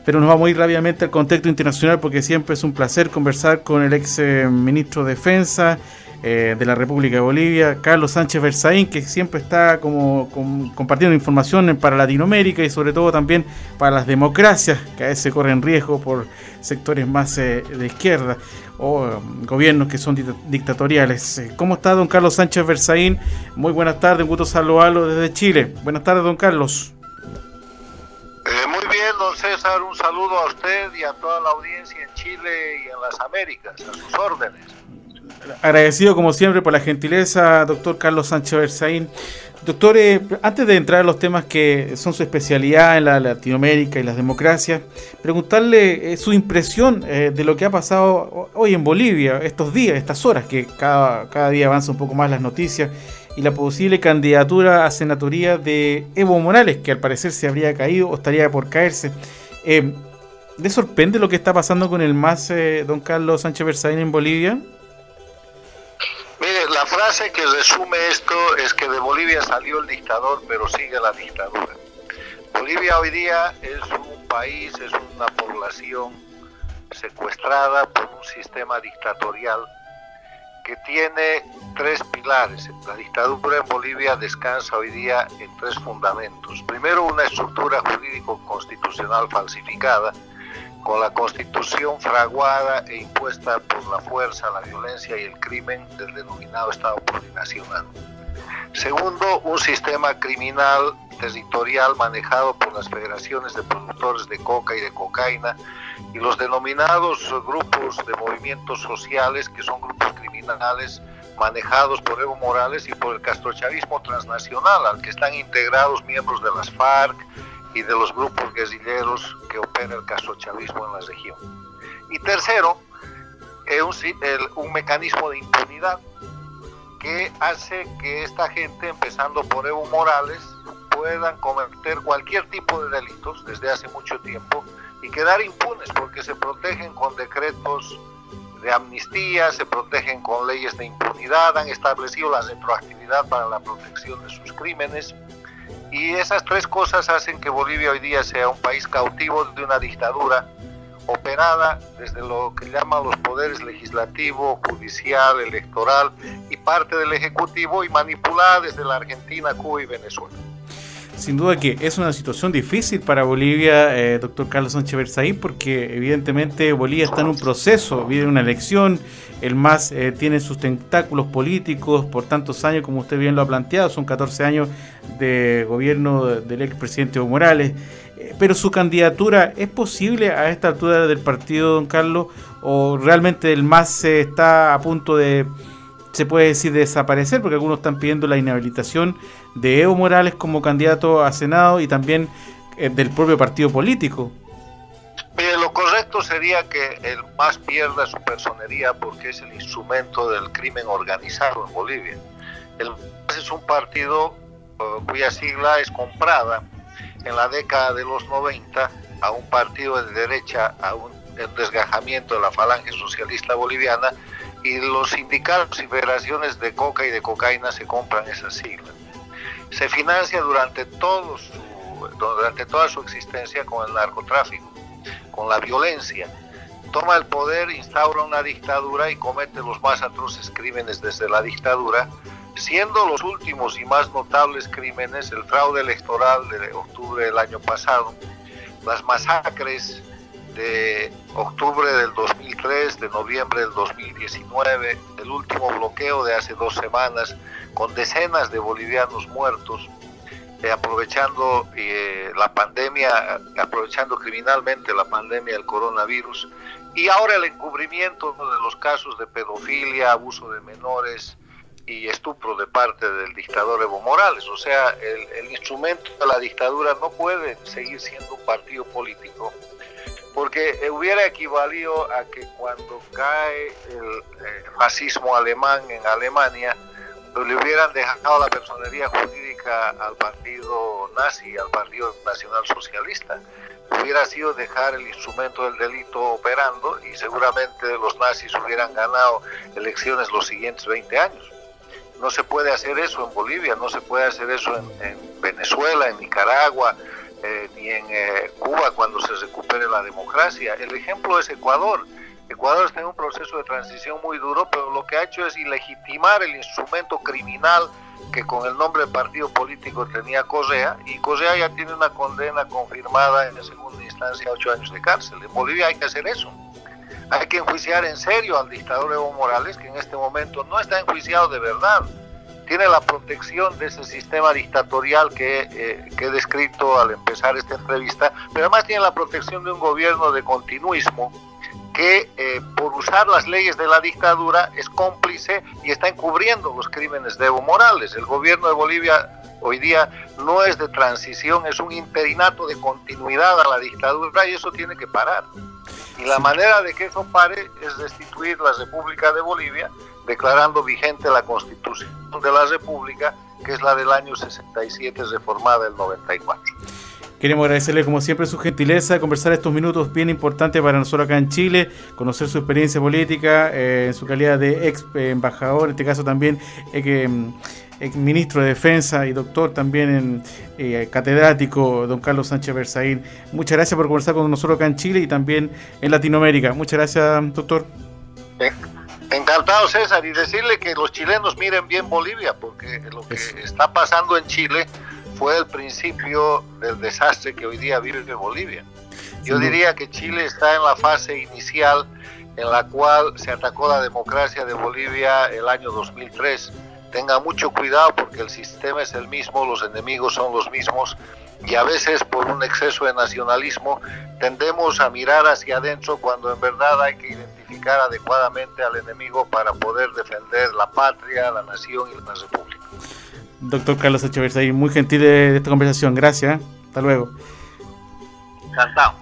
Pero nos vamos a ir rápidamente al contexto internacional porque siempre es un placer conversar con el ex ministro de Defensa de la República de Bolivia, Carlos Sánchez Berzaín, que siempre está compartiendo información para Latinoamérica y sobre todo también para las democracias que a veces corren riesgo por sectores más de izquierda o gobiernos que son dictatoriales. ¿Cómo está don Carlos Sánchez Berzaín? Muy buenas tardes, un gusto saludarlo desde Chile. Buenas tardes, don Carlos. Muy bien, don César, un saludo a usted y a toda la audiencia en Chile y en las Américas, a sus órdenes. Agradecido como siempre por la gentileza, doctor Carlos Sánchez Berzaín. Doctor, antes de entrar a los temas que son su especialidad en la Latinoamérica y las democracias, preguntarle su impresión de lo que ha pasado hoy en Bolivia, estos días, estas horas, que cada día avanza un poco más las noticias, y la posible candidatura a senatoría de Evo Morales, que al parecer se habría caído o estaría por caerse. ¿Le sorprende lo que está pasando con el MAS, don Carlos Sánchez Berzaín, en Bolivia? Mire, la frase que resume esto es que de Bolivia salió el dictador, pero sigue la dictadura. Bolivia hoy día es un país, es una población secuestrada por un sistema dictatorial que tiene tres pilares. La dictadura en Bolivia descansa hoy día en tres fundamentos. Primero, una estructura jurídico-constitucional falsificada, con la constitución fraguada e impuesta por la fuerza, la violencia y el crimen del denominado Estado plurinacional. Segundo, un sistema criminal territorial manejado por las federaciones de productores de coca y de cocaína y los denominados grupos de movimientos sociales, que son grupos criminales manejados por Evo Morales y por el castrochavismo transnacional, al que están integrados miembros de las FARC y de los grupos guerrilleros que opera el castrochavismo en la región. Y tercero, un mecanismo de impunidad que hace que esta gente, empezando por Evo Morales, puedan cometer cualquier tipo de delitos desde hace mucho tiempo y quedar impunes porque se protegen con decretos de amnistía, se protegen con leyes de impunidad, han establecido la retroactividad para la protección de sus crímenes. Y esas tres cosas hacen que Bolivia hoy día sea un país cautivo de una dictadura operada desde lo que llaman los poderes legislativo, judicial, electoral y parte del ejecutivo, y manipulada desde la Argentina, Cuba y Venezuela. Sin duda que es una situación difícil para Bolivia, doctor Carlos Sánchez Berzaín, porque evidentemente Bolivia está en un proceso, vive una elección, el MAS tiene sus tentáculos políticos por tantos años, como usted bien lo ha planteado, son 14 años de gobierno del expresidente Evo Morales, pero su candidatura, ¿es posible a esta altura del partido, don Carlos, o realmente el MAS está a punto de, se puede decir, de desaparecer? Porque algunos están pidiendo la inhabilitación de Evo Morales como candidato a Senado y también del propio partido político. Lo correcto sería que el MAS pierda su personería porque es el instrumento del crimen organizado en Bolivia. El MAS es un partido cuya sigla es comprada en la década de los 90 a un partido de derecha, a un desgajamiento de la falange socialista boliviana, y los sindicatos y federaciones de coca y de cocaína se compran esa sigla. Se financia durante toda su existencia con el narcotráfico, con la violencia. Toma el poder, instaura una dictadura y comete los más atroces crímenes desde la dictadura, siendo los últimos y más notables crímenes el fraude electoral de octubre del año pasado, las masacres de octubre del 2003, de noviembre del 2019, el último bloqueo de hace 2 semanas, con decenas de bolivianos muertos, aprovechando la pandemia, aprovechando criminalmente la pandemia del coronavirus, y ahora el encubrimiento de los casos de pedofilia, abuso de menores y estupro de parte del dictador Evo Morales. O sea, el instrumento de la dictadura no puede seguir siendo un partido político, porque hubiera equivalido a que cuando cae el fascismo alemán en Alemania, le hubieran dejado la personería jurídica al partido nazi, al Partido Nacional Socialista. Hubiera sido dejar el instrumento del delito operando y seguramente los nazis hubieran ganado elecciones los siguientes 20 años. No se puede hacer eso en Bolivia, no se puede hacer eso en Venezuela, en Nicaragua, ni en Cuba cuando se recupere la la democracia. El ejemplo es Ecuador. Ecuador está en un proceso de transición muy duro, pero lo que ha hecho es ilegitimar el instrumento criminal que con el nombre de partido político tenía Correa, y Correa ya tiene una condena confirmada en segunda instancia, 8 años de cárcel. En Bolivia hay que hacer eso. Hay que enjuiciar en serio al dictador Evo Morales, que en este momento no está enjuiciado de verdad. Tiene la protección de ese sistema dictatorial que he descrito al empezar esta entrevista, pero además tiene la protección de un gobierno de continuismo que por usar las leyes de la dictadura es cómplice y está encubriendo los crímenes de Evo Morales. El gobierno de Bolivia hoy día no es de transición, es un interinato de continuidad a la dictadura, y eso tiene que parar. Y la manera de que eso pare es destituir la República de Bolivia, declarando vigente la Constitución de la República, que es la del año 67, reformada el 94. Queremos agradecerle como siempre su gentileza, conversar estos minutos bien importantes para nosotros acá en Chile, conocer su experiencia política en su calidad de ex embajador, en este caso también ex ministro de Defensa y doctor también catedrático, don Carlos Sánchez Berzaín. Muchas gracias por conversar con nosotros acá en Chile y también en Latinoamérica. Muchas gracias, doctor. Encantado, César, y decirle que los chilenos miren bien Bolivia, porque lo que está pasando en Chile fue el principio del desastre que hoy día vive Bolivia. Yo diría que Chile está en la fase inicial en la cual se atacó la democracia de Bolivia el año 2003. Tenga mucho cuidado porque el sistema es el mismo, los enemigos son los mismos, y a veces por un exceso de nacionalismo tendemos a mirar hacia adentro cuando en verdad hay que identificar adecuadamente al enemigo para poder defender la patria, la nación y la república. Doctor Carlos Sánchez Berzaín, muy gentil de esta conversación. Gracias. Hasta luego. Encantado.